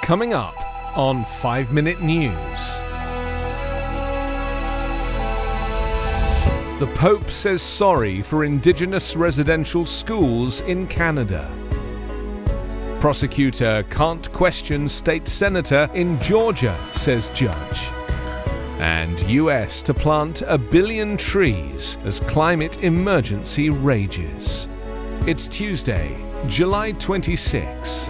Coming up on 5 Minute News. The Pope says sorry for Indigenous residential schools in Canada. Prosecutor can't question state senator in Georgia, says judge. And US to plant 1 billion trees as climate emergency rages. It's Tuesday, July 26.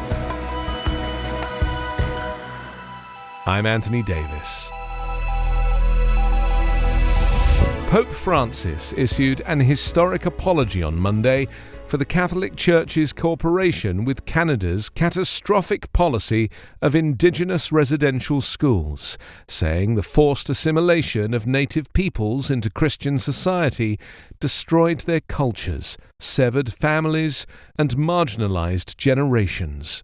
I'm Anthony Davis. Pope Francis issued an historic apology on Monday for the Catholic Church's cooperation with Canada's catastrophic policy of Indigenous residential schools, saying the forced assimilation of native peoples into Christian society destroyed their cultures, severed families, and marginalized generations.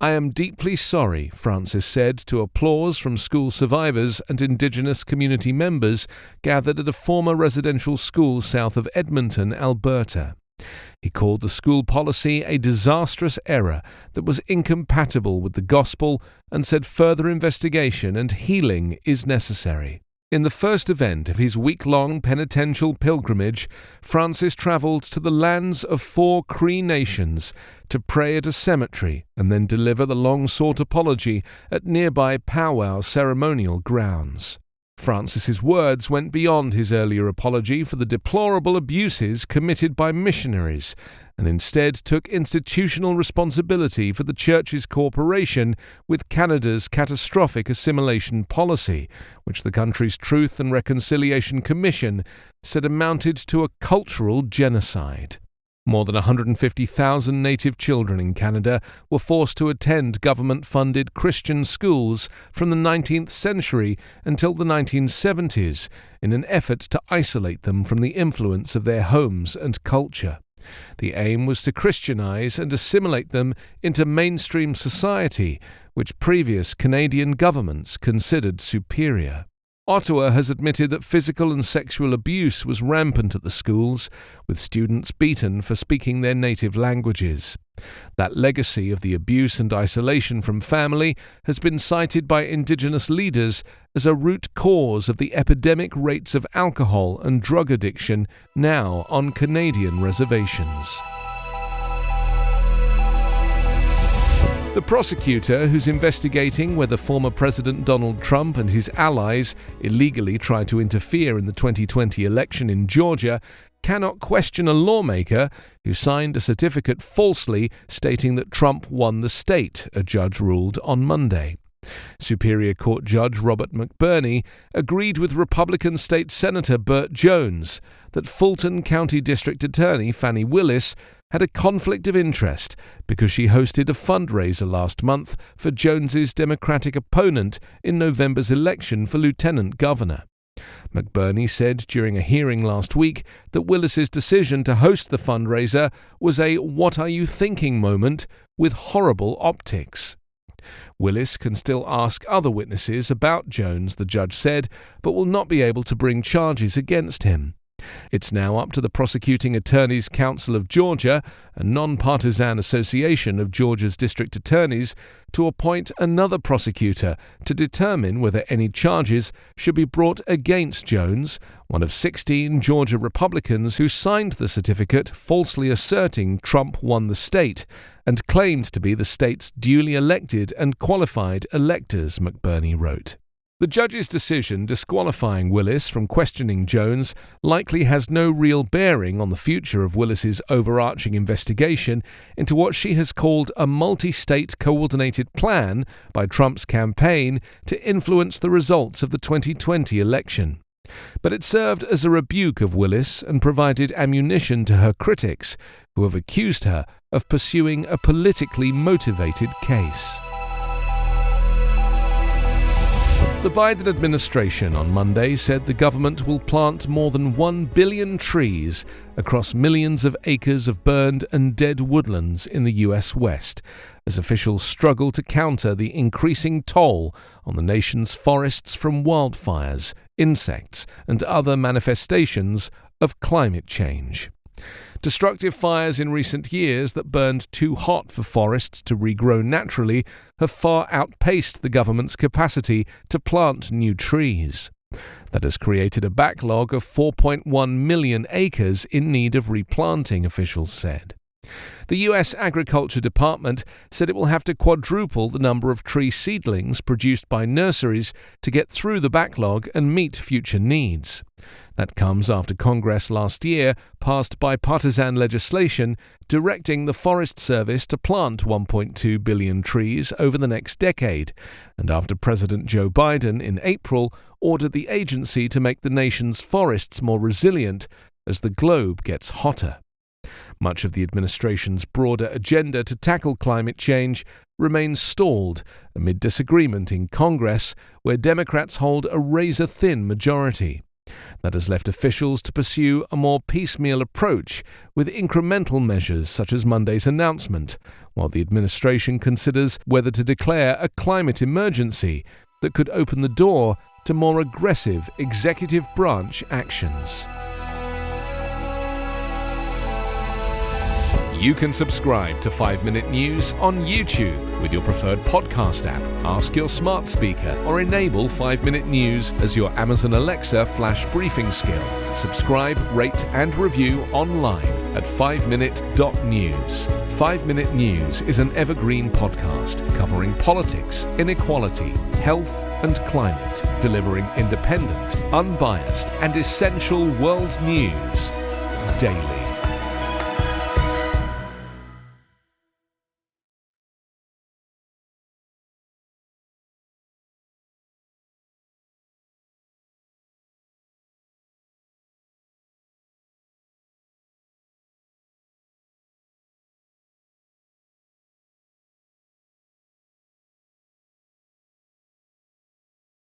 I am deeply sorry, Francis said to applause from school survivors and Indigenous community members gathered at a former residential school south of Edmonton, Alberta. He called the school policy a disastrous error that was incompatible with the gospel and said further investigation and healing is necessary. In the first event of his week-long penitential pilgrimage, Francis travelled to the lands of 4 Cree nations to pray at a cemetery and then deliver the long-sought apology at nearby powwow ceremonial grounds. Francis's words went beyond his earlier apology for the deplorable abuses committed by missionaries and instead took institutional responsibility for the Church's cooperation with Canada's catastrophic assimilation policy, which the country's Truth and Reconciliation Commission said amounted to a cultural genocide. More than 150,000 native children in Canada were forced to attend government-funded Christian schools from the 19th century until the 1970s in an effort to isolate them from the influence of their homes and culture. The aim was to Christianize and assimilate them into mainstream society, which previous Canadian governments considered superior. Ottawa has admitted that physical and sexual abuse was rampant at the schools, with students beaten for speaking their native languages. That legacy of the abuse and isolation from family has been cited by Indigenous leaders as a root cause of the epidemic rates of alcohol and drug addiction now on Canadian reservations. The prosecutor, who's investigating whether former President Donald Trump and his allies illegally tried to interfere in the 2020 election in Georgia, cannot question a lawmaker who signed a certificate falsely stating that Trump won the state, a judge ruled on Monday. Superior Court Judge Robert McBurney agreed with Republican State Senator Burt Jones that Fulton County District Attorney Fani Willis had a conflict of interest because she hosted a fundraiser last month for Jones's Democratic opponent in November's election for lieutenant governor. McBurney said during a hearing last week that Willis's decision to host the fundraiser was a "what are you thinking" moment with horrible optics. Willis can still ask other witnesses about Jones, the judge said, but will not be able to bring charges against him. It's now up to the Prosecuting Attorneys Council of Georgia, a non-partisan association of Georgia's district attorneys, to appoint another prosecutor to determine whether any charges should be brought against Jones, one of 16 Georgia Republicans who signed the certificate falsely asserting Trump won the state and claimed to be the state's duly elected and qualified electors, McBurney wrote. The judge's decision disqualifying Willis from questioning Jones likely has no real bearing on the future of Willis's overarching investigation into what she has called a multi-state coordinated plan by Trump's campaign to influence the results of the 2020 election. But it served as a rebuke of Willis and provided ammunition to her critics, who have accused her of pursuing a politically motivated case. The Biden administration on Monday said the government will plant more than 1 billion trees across millions of acres of burned and dead woodlands in the US West, as officials struggle to counter the increasing toll on the nation's forests from wildfires, insects, and other manifestations of climate change. Destructive fires in recent years that burned too hot for forests to regrow naturally have far outpaced the government's capacity to plant new trees. That has created a backlog of 4.1 million acres in need of replanting, officials said. The U.S. Agriculture Department said it will have to quadruple the number of tree seedlings produced by nurseries to get through the backlog and meet future needs. That comes after Congress last year passed bipartisan legislation directing the Forest Service to plant 1.2 billion trees over the next decade, and after President Joe Biden in April ordered the agency to make the nation's forests more resilient as the globe gets hotter. Much of the administration's broader agenda to tackle climate change remains stalled amid disagreement in Congress, where Democrats hold a razor-thin majority. That has left officials to pursue a more piecemeal approach with incremental measures such as Monday's announcement, while the administration considers whether to declare a climate emergency that could open the door to more aggressive executive branch actions. You can subscribe to 5 Minute News on YouTube with your preferred podcast app. Ask your smart speaker or enable 5 Minute News as your Amazon Alexa flash briefing skill. Subscribe, rate and review online at 5minute.news. 5 Minute News is an Evergreen podcast covering politics, inequality, health and climate, delivering independent, unbiased and essential world news daily.